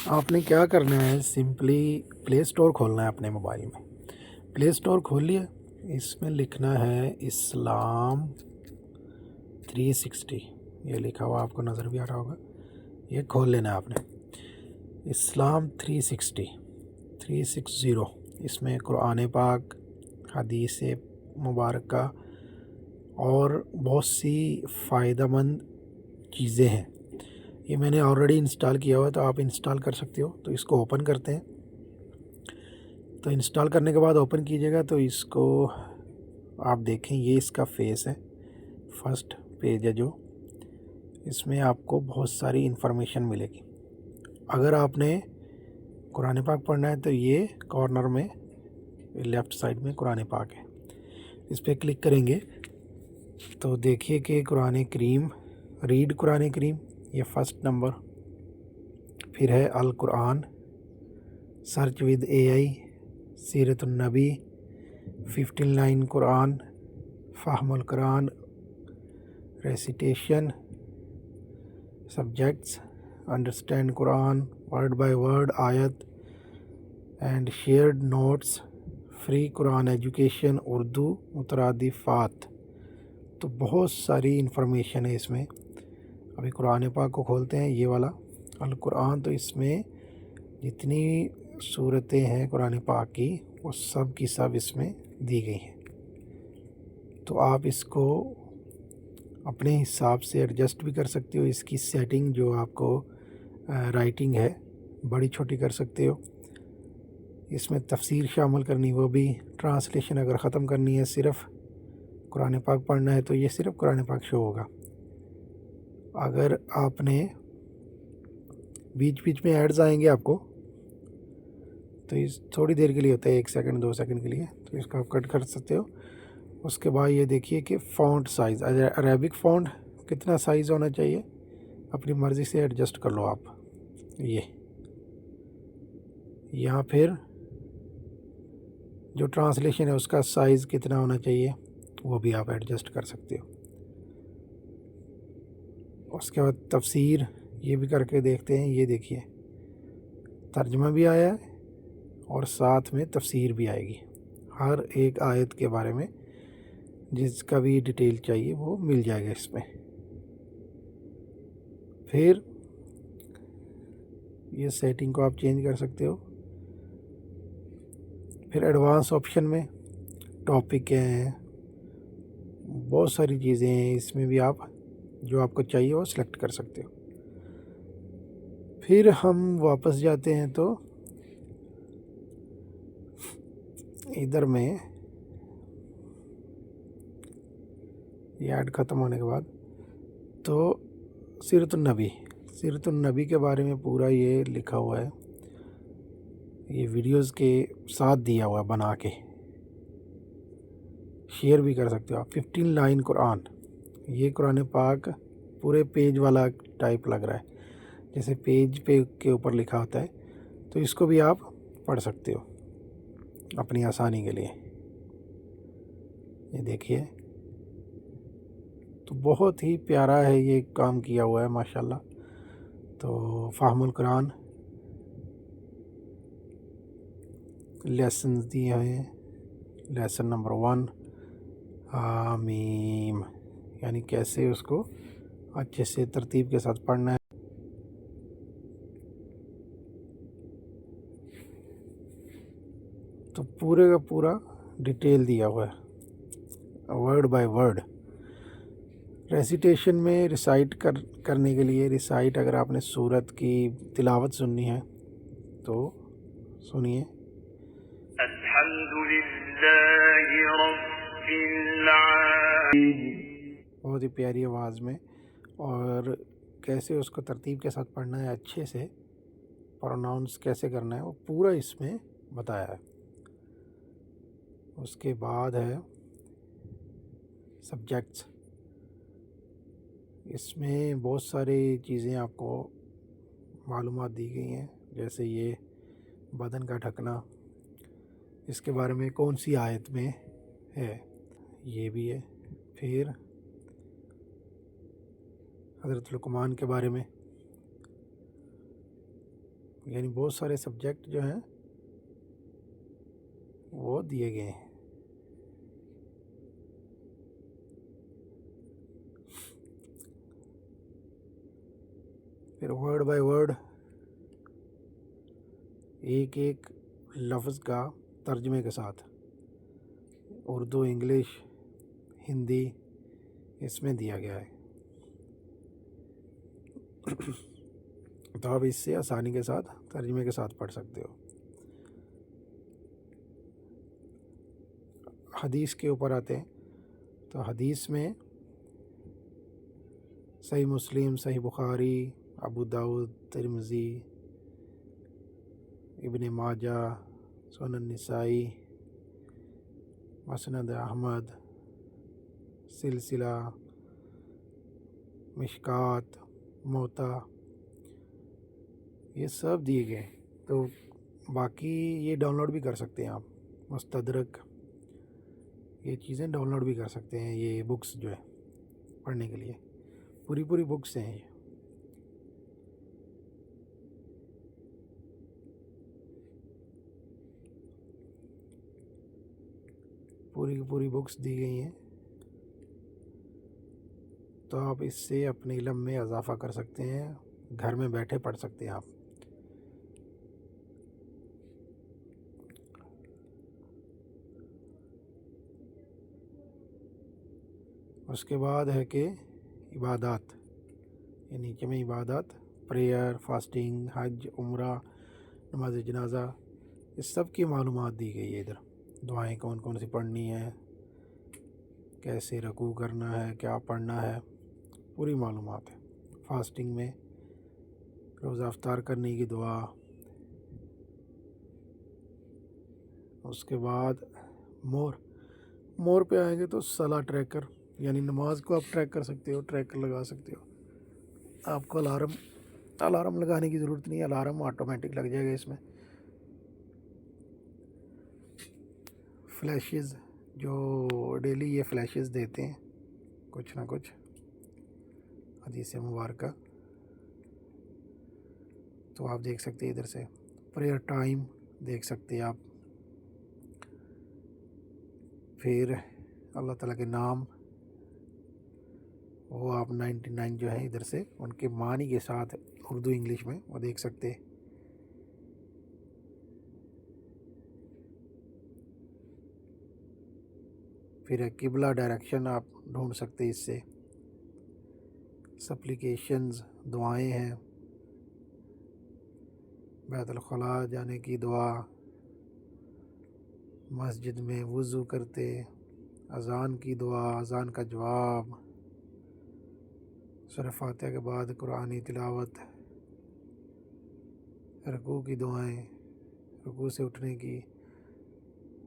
آپ نے کیا کرنا ہے، سمپلی پلے اسٹور کھولنا ہے اپنے موبائل میں۔ پلے اسٹور کھول لیا، اس میں لکھنا ہے اسلام 360، یہ لکھا ہوا آپ کو نظر بھی آ رہا ہوگا، یہ کھول لینا ہے آپ نے۔ اسلام 360 اس میں قرآن پاک، حدیث مبارکہ اور بہت سی فائدہ مند چیزیں ہیں۔ یہ میں نے آلریڈی انسٹال کیا ہوا ہے، تو آپ انسٹال کر سکتے ہو۔ تو اس کو اوپن کرتے ہیں، تو انسٹال کرنے کے بعد اوپن کیجیے گا تو اس کو آپ دیکھیں، یہ اس کا فیس ہے، فرسٹ پیج ہے جو، اس میں آپ کو بہت ساری انفارمیشن ملے گی۔ اگر آپ نے قرآن پاک پڑھنا ہے تو یہ کارنر میں لیفٹ سائڈ میں قرآن پاک ہے، اس پہ کلک کریں گے تو دیکھیے کہ قرآن کریم، ریڈ قرآن کریم، یہ فرسٹ نمبر، پھر ہے القرآن، سرچ ود AI، سیرت النبی، 15 لائن قرآن، فہم القرآن، recitation, subjects, understand Quran word by word, آیت and shared notes, free Quran education, Urdu مترادفات۔ تو بہت ساری انفارمیشن ہے اس میں۔ ابھی قرآن پاک کو کھولتے ہیں، یہ والا القرآن، تو اس میں جتنی صورتیں ہیں قرآن پاک کی وہ سب کی سب اس میں دی گئی ہیں۔ تو آپ اس کو اپنے حساب سے ایڈجسٹ بھی کر سکتے ہو، اس کی سیٹنگ جو آپ کو رائٹنگ ہے بڑی چھوٹی کر سکتے ہو، اس میں تفسیر شامل کرنی، وہ بھی ٹرانسلیشن اگر ختم کرنی ہے، صرف قرآن پاک پڑھنا ہے تو یہ صرف قرآن پاک شو ہوگا۔ اگر آپ نے بیچ بیچ میں ایڈز آئیں گے آپ کو، تو اس تھوڑی دیر کے لیے ہوتا ہے، 1 سیکنڈ 2 سیکنڈ کے لیے، تو اس کو آپ کٹ کر سکتے ہو۔ اس کے بعد یہ دیکھیے کہ فونٹ سائز، عربک فونٹ کتنا سائز ہونا چاہیے، اپنی مرضی سے ایڈجسٹ کر لو آپ۔ یہ یہاں پھر جو ٹرانسلیشن ہے اس کا سائز کتنا ہونا چاہیے وہ بھی آپ ایڈجسٹ کر سکتے ہو۔ اس کے بعد تفسیر، یہ بھی کر کے دیکھتے ہیں۔ یہ دیکھیے ترجمہ بھی آیا ہے اور ساتھ میں تفسیر بھی آئے گی، ہر ایک آیت کے بارے میں جس کا بھی ڈیٹیل چاہیے وہ مل جائے گا اس میں۔ پھر یہ سیٹنگ کو آپ چینج کر سکتے ہو۔ پھر ایڈوانس آپشن میں ٹاپک ہیں، بہت ساری چیزیں ہیں، اس میں بھی آپ جو آپ کو چاہیے وہ سلیکٹ کر سکتے ہو۔ پھر ہم واپس جاتے ہیں تو ادھر میں یہ ایڈ ختم ہونے کے بعد تو سیرت النبی کے بارے میں پورا یہ لکھا ہوا ہے، یہ ویڈیوز کے ساتھ دیا ہوا ہے بنا کے، شیئر بھی کر سکتے ہو آپ۔ 15 لائن قرآن، یہ قرآن پاک پورے پیج والا ٹائپ لگ رہا ہے، جیسے پیج پہ کے اوپر لکھا ہوتا ہے، تو اس کو بھی آپ پڑھ سکتے ہو اپنی آسانی کے لیے۔ یہ دیکھیے تو بہت ہی پیارا ہے، یہ کام کیا ہوا ہے ماشاءاللہ۔ تو فہم القرآن لیسنز دیے ہیں، لیسن نمبر 1 حامیم، یعنی کیسے اس کو اچھے سے ترتیب کے ساتھ پڑھنا ہے۔ تو پورے کا پورا ڈیٹیل دیا ہوا ہے ورڈ بائی ورڈ۔ ریسیٹیشن میں ریسائٹ کرنے کے لیے، ریسائٹ اگر آپ نے سورت کی تلاوت سننی ہے تو سنیے۔ الحمد للہ رب العالمین، بہت ہی پیاری آواز میں، اور کیسے اس کو ترتیب کے ساتھ پڑھنا ہے، اچھے سے پروناؤنس کیسے کرنا ہے، وہ پورا اس میں بتایا ہے۔ اس کے بعد ہے سبجیکٹس، اس میں بہت ساری چیزیں آپ کو معلومات دی گئی ہیں، جیسے یہ بدن کا ڈھکنا، اس کے بارے میں کون سی آیت میں ہے، یہ بھی ہے۔ پھر حضرت لقمان کے بارے میں یعنی بہت سارے سبجیکٹ جو ہیں وہ دیے گئے ہیں۔ پھر ورڈ بائی ورڈ ایک ایک لفظ کا ترجمے کے ساتھ، اردو، انگلش، ہندی، اس میں دیا گیا ہے، تو آپ اس سے آسانی کے ساتھ ترجمے کے ساتھ پڑھ سکتے ہو۔ حدیث کے اوپر آتے ہیں تو حدیث میں صحیح مسلم، صحیح بخاری، ابو داؤد، ترمذی، ابن ماجہ، سنن نسائی، مسند احمد، سلسلہ، مشکات، موطا، یہ سب دیے گئے۔ تو باقی یہ ڈاؤن لوڈ بھی کر سکتے ہیں آپ، مستدرک، یہ چیزیں ڈاؤن لوڈ بھی کر سکتے ہیں، یہ بکس جو ہے پڑھنے کے لیے پوری بکس ہیں یہ۔ پوری بکس دی گئی ہیں، تو آپ اس سے اپنے علم میں اضافہ کر سکتے ہیں، گھر میں بیٹھے پڑھ سکتے ہیں آپ۔ اس کے بعد ہے کہ عبادات، یہ نیچے میں عبادات، پریئر، فاسٹنگ، حج، عمرہ، نماز جنازہ، اس سب کی معلومات دی گئی ہے ادھر۔ دعائیں کون کون سی پڑھنی ہیں، کیسے رکوع کرنا ہے، کیا پڑھنا ہے، پوری معلومات ہے۔ فاسٹنگ میں روزہ افطار کرنے کی دعا۔ اس کے بعد مور پہ آئیں گے تو صلاح ٹریکر، یعنی نماز کو آپ ٹریک کر سکتے ہو، ٹریکر لگا سکتے ہو۔ آپ کو الارم لگانے کی ضرورت نہیں ہے، الارم آٹومیٹک لگ جائے گا اس میں۔ فلیشز، جو ڈیلی یہ فلیشز دیتے ہیں کچھ نہ کچھ حدیث مبارکہ، تو آپ دیکھ سکتے ہیں ادھر سے۔ پریئر ٹائم دیکھ سکتے ہیں آپ، پھر اللہ تعالیٰ کے نام، وہ آپ 99 جو ہیں ادھر سے ان کے معنی کے ساتھ اردو انگلش میں وہ دیکھ سکتے ہیں۔ پھر قبلہ ڈائریکشن آپ ڈھونڈ سکتے ہیں اس سے۔ سپلیکیشنز، دعائیں ہیں، بیت الخلاء جانے کی دعا، مسجد میں وضو کرتے، اذان کی دعا، اذان کا جواب، سورہ فاتحہ کے بعد قرآنی تلاوت، رکوع کی دعائیں، رکوع سے اٹھنے کی۔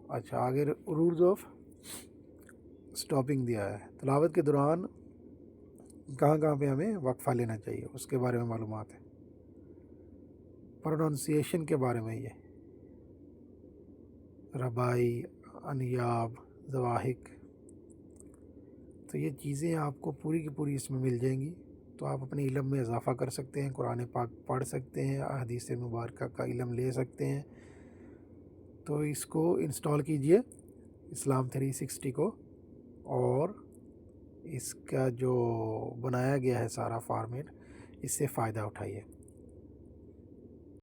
اچھا، آگے رولز آف سٹاپنگ دیا ہے، تلاوت کے دوران کہاں پہ ہمیں وقفہ لینا چاہیے، اس کے بارے میں معلومات ہے۔ پروننسیشن کے بارے میں، یہ ربائی، انیاب، ضواحک، تو یہ چیزیں آپ کو پوری کی پوری اس میں مل جائیں گی، تو آپ اپنے علم میں اضافہ کر سکتے ہیں، قرآن پاک پڑھ سکتے ہیں، احادیث مبارکہ کا علم لے سکتے ہیں۔ تو اس کو انسٹال کیجئے اسلام 360 کو، اور اس کا جو بنایا گیا ہے سارا فارمیٹ، اس سے فائدہ اٹھائیے۔